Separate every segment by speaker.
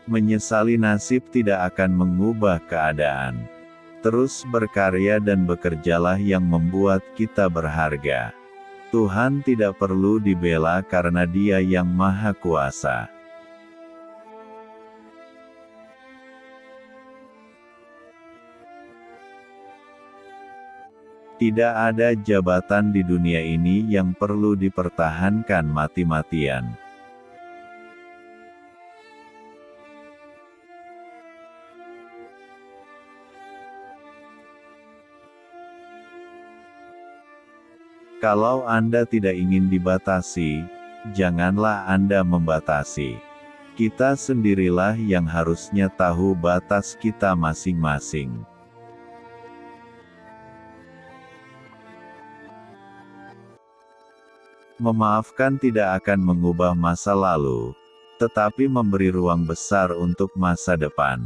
Speaker 1: Menyesali nasib tidak akan mengubah keadaan. Terus berkarya dan bekerjalah yang membuat kita berharga. Tuhan tidak perlu dibela karena Dia yang Maha Kuasa. Tidak ada jabatan di dunia ini yang perlu dipertahankan mati-matian. Kalau Anda tidak ingin dibatasi, janganlah Anda membatasi. Kita sendirilah yang harusnya tahu batas kita masing-masing. Memaafkan tidak akan mengubah masa lalu, tetapi memberi ruang besar untuk masa depan.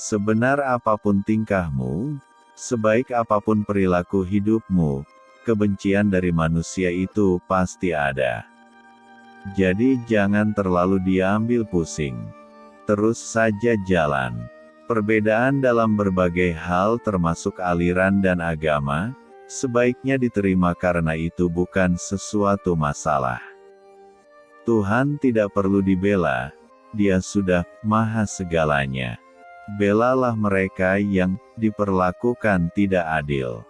Speaker 1: Sebenar apapun tingkahmu, sebaik apapun perilaku hidupmu, kebencian dari manusia itu pasti ada. Jadi jangan terlalu diambil pusing. Terus saja jalan. Perbedaan dalam berbagai hal termasuk aliran dan agama, sebaiknya diterima karena itu bukan sesuatu masalah. Tuhan tidak perlu dibela, Dia sudah Maha Segalanya. Belalah mereka yang diperlakukan tidak adil.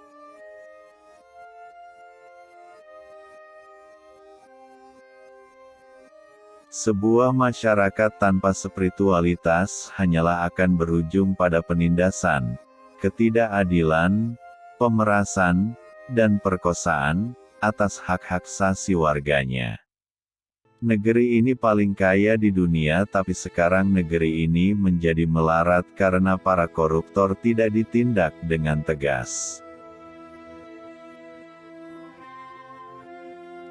Speaker 1: Sebuah masyarakat tanpa spiritualitas hanyalah akan berujung pada penindasan, ketidakadilan, pemerasan, dan perkosaan atas hak-hak asasi warganya. Negeri ini paling kaya di dunia, tapi sekarang negeri ini menjadi melarat karena para koruptor tidak ditindak dengan tegas.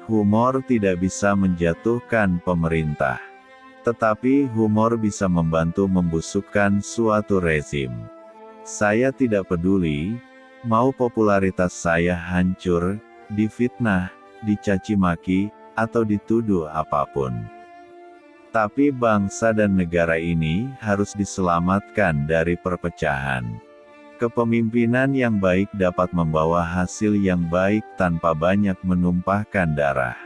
Speaker 1: Humor tidak bisa menjatuhkan pemerintah. Tetapi humor bisa membantu membusukkan suatu rezim. Saya tidak peduli, mau popularitas saya hancur, difitnah, dicaci maki, atau dituduh apapun. Tapi bangsa dan negara ini harus diselamatkan dari perpecahan. Kepemimpinan yang baik dapat membawa hasil yang baik tanpa banyak menumpahkan darah.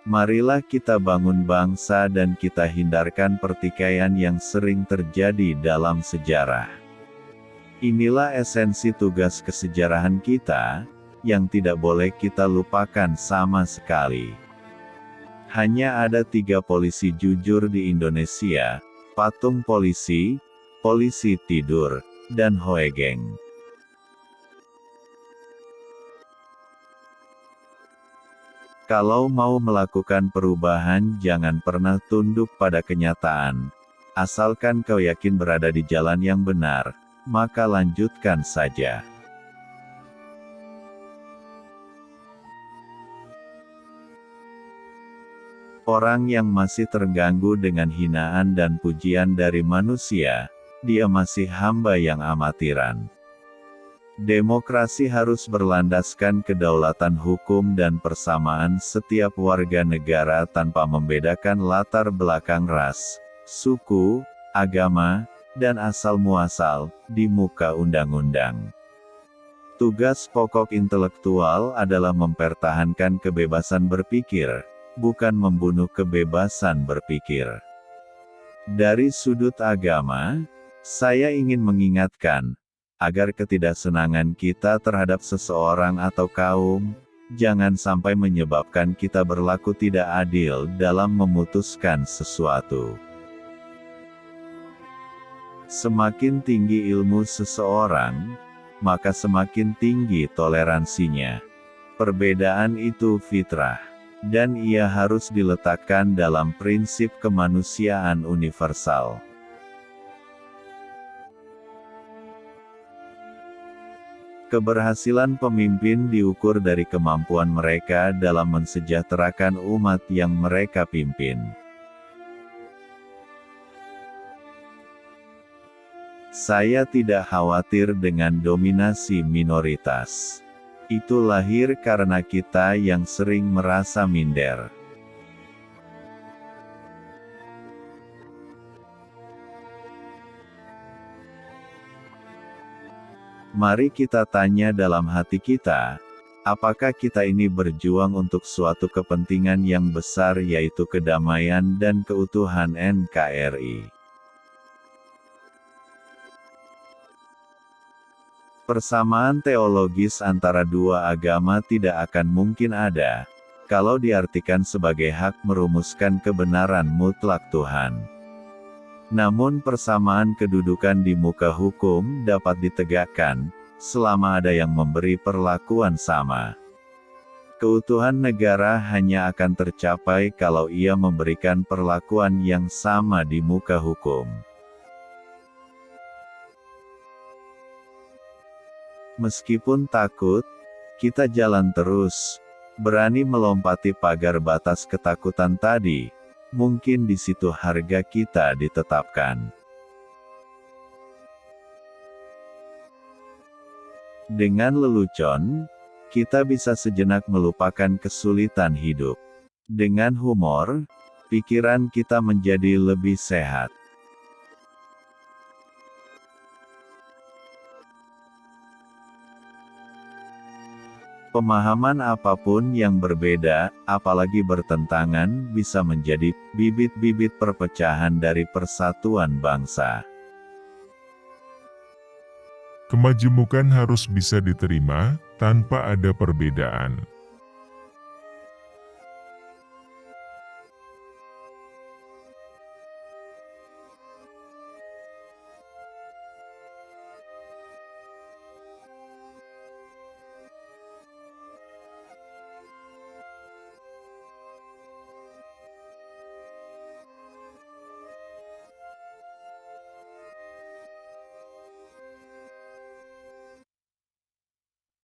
Speaker 1: Marilah kita bangun bangsa dan kita hindarkan pertikaian yang sering terjadi dalam sejarah. Inilah esensi tugas kesejarahan kita, yang tidak boleh kita lupakan sama sekali. Hanya ada 3 polisi jujur di Indonesia, patung polisi, polisi tidur, dan hoegeng. Kalau mau melakukan perubahan jangan pernah tunduk pada kenyataan. Asalkan kau yakin berada di jalan yang benar, maka lanjutkan saja. Orang yang masih terganggu dengan hinaan dan pujian dari manusia, dia masih hamba yang amatiran. Demokrasi harus berlandaskan kedaulatan hukum dan persamaan setiap warga negara tanpa membedakan latar belakang ras, suku, agama, dan asal-muasal, di muka undang-undang. Tugas pokok intelektual adalah mempertahankan kebebasan berpikir, bukan membunuh kebebasan berpikir. Dari sudut agama, saya ingin mengingatkan, agar ketidaksenangan kita terhadap seseorang atau kaum, jangan sampai menyebabkan kita berlaku tidak adil dalam memutuskan sesuatu. Semakin tinggi ilmu seseorang, maka semakin tinggi toleransinya. Perbedaan itu fitrah. Dan ia harus diletakkan dalam prinsip kemanusiaan universal. Keberhasilan pemimpin diukur dari kemampuan mereka dalam mensejahterakan umat yang mereka pimpin. Saya tidak khawatir dengan dominasi minoritas. Itu lahir karena kita yang sering merasa minder. Mari kita tanya dalam hati kita, apakah kita ini berjuang untuk suatu kepentingan yang besar, yaitu kedamaian dan keutuhan NKRI. Persamaan teologis antara dua agama tidak akan mungkin ada, kalau diartikan sebagai hak merumuskan kebenaran mutlak Tuhan. Namun persamaan kedudukan di muka hukum dapat ditegakkan, selama ada yang memberi perlakuan sama. Keutuhan negara hanya akan tercapai kalau ia memberikan perlakuan yang sama di muka hukum. Meskipun takut, kita jalan terus, berani melompati pagar batas ketakutan tadi, mungkin di situ harga kita ditetapkan. Dengan lelucon, kita bisa sejenak melupakan kesulitan hidup. Dengan humor, pikiran kita menjadi lebih sehat. Pemahaman apapun yang berbeda, apalagi bertentangan, bisa menjadi bibit-bibit perpecahan dari persatuan bangsa.
Speaker 2: Kemajemukan harus bisa diterima, tanpa ada perbedaan.